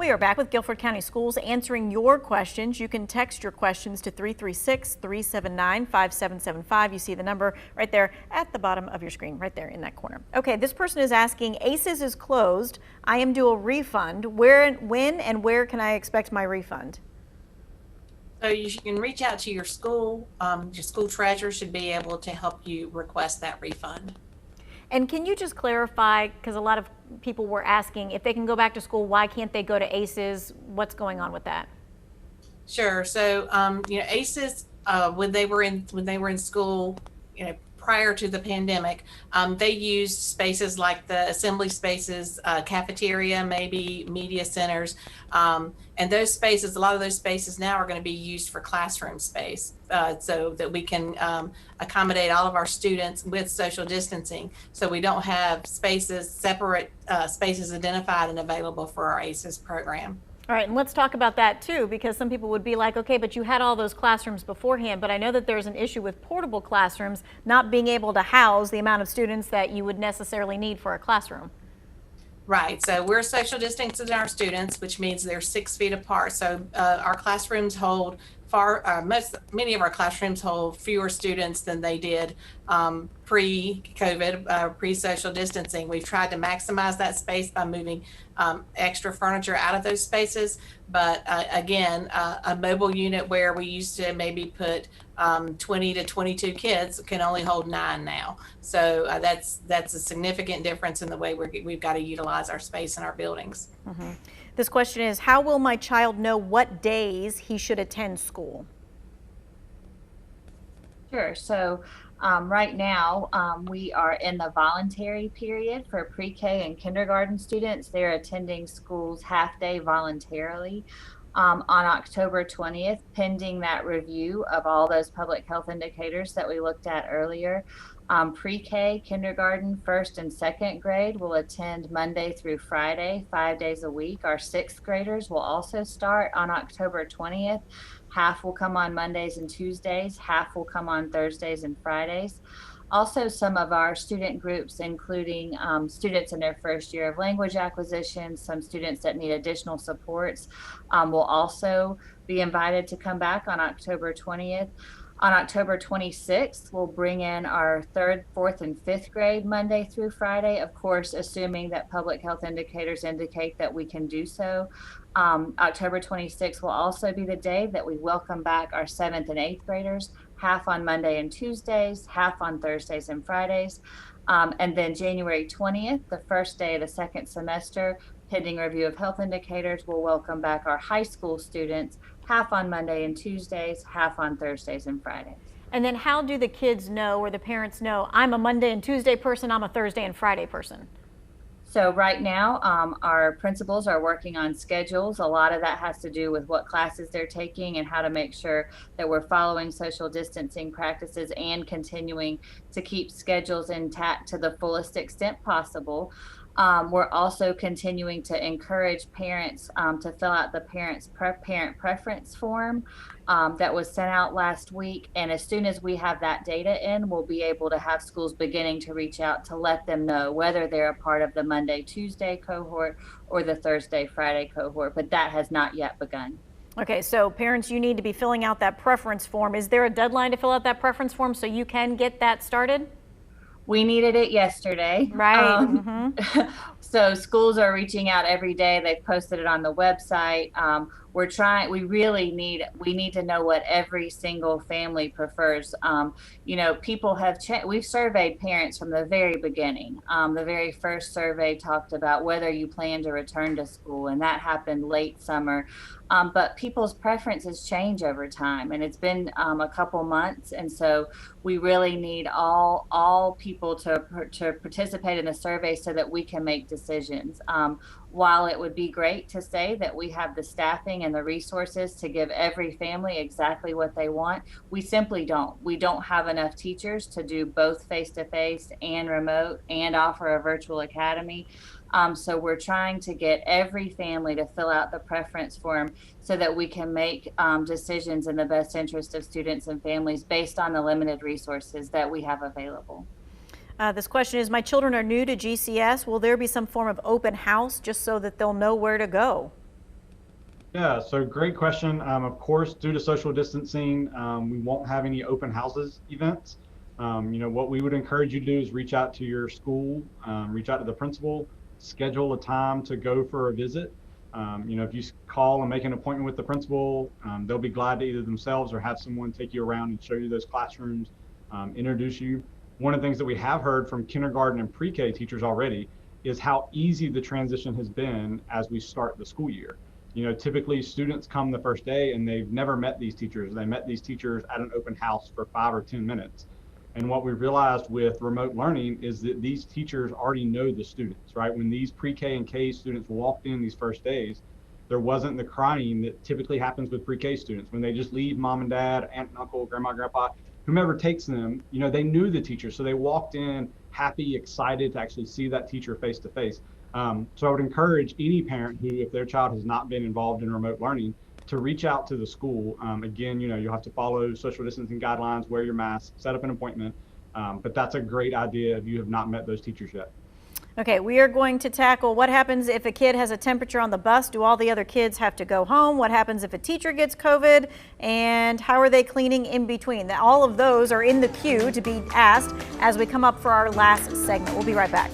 We are back with Guilford County Schools answering your questions. You can text your questions to 336-379-5775. You see the number right there at the bottom of your screen, right there in that corner. Okay, this person is asking, ACES is closed. I am due a refund. When and where can I expect my refund? So you can reach out to your school. Your school treasurer should be able to help you request that refund. And can you just clarify, because a lot of people were asking, if they can go back to school, why can't they go to ACES? What's going on with that? Sure. So ACES, when they were in school, prior to the pandemic, they used spaces like the assembly spaces, cafeteria, maybe media centers, and those spaces. A lot of those spaces now are going to be used for classroom space, so that we can accommodate all of our students with social distancing. So we don't have separate spaces identified and available for our ACES program. All right, and let's talk about that too, because some people would be like, okay, but you had all those classrooms beforehand, but I know that there's an issue with portable classrooms not being able to house the amount of students that you would necessarily need for a classroom. Right, so we're social distancing our students, which means they're 6 feet apart. So our classrooms hold many of our classrooms hold fewer students than they did pre-COVID, pre-social distancing. We've tried to maximize that space by moving extra furniture out of those spaces. But again, a mobile unit where we used to maybe put 20 to 22 kids can only hold 9 now. So that's a significant difference in the way we've got to utilize our space in our buildings. Mm-hmm. This question is, how will my child know what days he should attend school? Sure. So right now we are in the voluntary period for pre-K and kindergarten students. They're attending schools half-day voluntarily on October 20th, pending that review of all those public health indicators that we looked at earlier. Pre-K, kindergarten, first and second grade will attend Monday through Friday, 5 days a week. Our sixth graders will also start on October 20th. Half will come on Mondays and Tuesdays, half will come on Thursdays and Fridays. Also, some of our student groups, including students in their first year of language acquisition, some students that need additional supports, will also be invited to come back on October 20th. On October 26th, we'll bring in our third, fourth, and fifth grade Monday through Friday, of course, assuming that public health indicators indicate that we can do so. October 26th will also be the day that we welcome back our seventh and eighth graders, half on Monday and Tuesdays, half on Thursdays and Fridays. And then January 20th, the first day of the second semester, pending review of health indicators, we'll welcome back our high school students, half on Monday and Tuesdays, half on Thursdays and Fridays. And then how do the kids know, or the parents know, I'm a Monday and Tuesday person, I'm a Thursday and Friday person? So right now, our principals are working on schedules. A lot of that has to do with what classes they're taking and how to make sure that we're following social distancing practices and continuing to keep schedules intact to the fullest extent possible. We're also continuing to encourage parents to fill out the parent preference form that was sent out last week. And as soon as we have that data in, we'll be able to have schools beginning to reach out to let them know whether they're a part of the Monday, Tuesday cohort or the Thursday, Friday cohort, but that has not yet begun. Okay, so parents, you need to be filling out that preference form. Is there a deadline to fill out that preference form so you can get that started? We needed it yesterday. Right. So schools are reaching out every day. They've posted it on the website. We need to know what every single family prefers. People have we've surveyed parents from the very beginning. The very first survey talked about whether you plan to return to school, and that happened late summer. But people's preferences change over time, and it's been a couple months, and so we really need all people to participate in the survey so that we can make decisions. While it would be great to say that we have the staffing and the resources to give every family exactly what they want, we simply don't. We don't have enough teachers to do both face-to-face and remote and offer a virtual academy. So we're trying to get every family to fill out the preference form so that we can make decisions in the best interest of students and families based on the limited resources that we have available. This question is, my children are new to GCS. Will there be some form of open house just so that they'll know where to go? Yeah, so great question. Of course, due to social distancing, we won't have any open houses events. What we would encourage you to do is reach out to your school, reach out to the principal, schedule a time to go for a visit. If you call and make an appointment with the principal, they'll be glad to either themselves or have someone take you around and show you those classrooms, introduce you. One of the things that we have heard from kindergarten and pre-K teachers already is how easy the transition has been as we start the school year. Typically students come the first day and they've never met these teachers. They met these teachers at an open house for 5 or 10 minutes. And what we realized with remote learning is that these teachers already know the students, right? When these pre-K and K students walked in these first days, there wasn't the crying that typically happens with pre-K students. When they just leave mom and dad, aunt and uncle, grandma, grandpa, whomever takes them, they knew the teacher. So they walked in happy, excited to actually see that teacher face to face. So I would encourage any parent who, if their child has not been involved in remote learning, to reach out to the school. Again, you'll have to follow social distancing guidelines, wear your mask, set up an appointment. But that's a great idea if you have not met those teachers yet. Okay, we are going to tackle what happens if a kid has a temperature on the bus. Do all the other kids have to go home? What happens if a teacher gets COVID? And how are they cleaning in between? All of those are in the queue to be asked as we come up for our last segment. We'll be right back.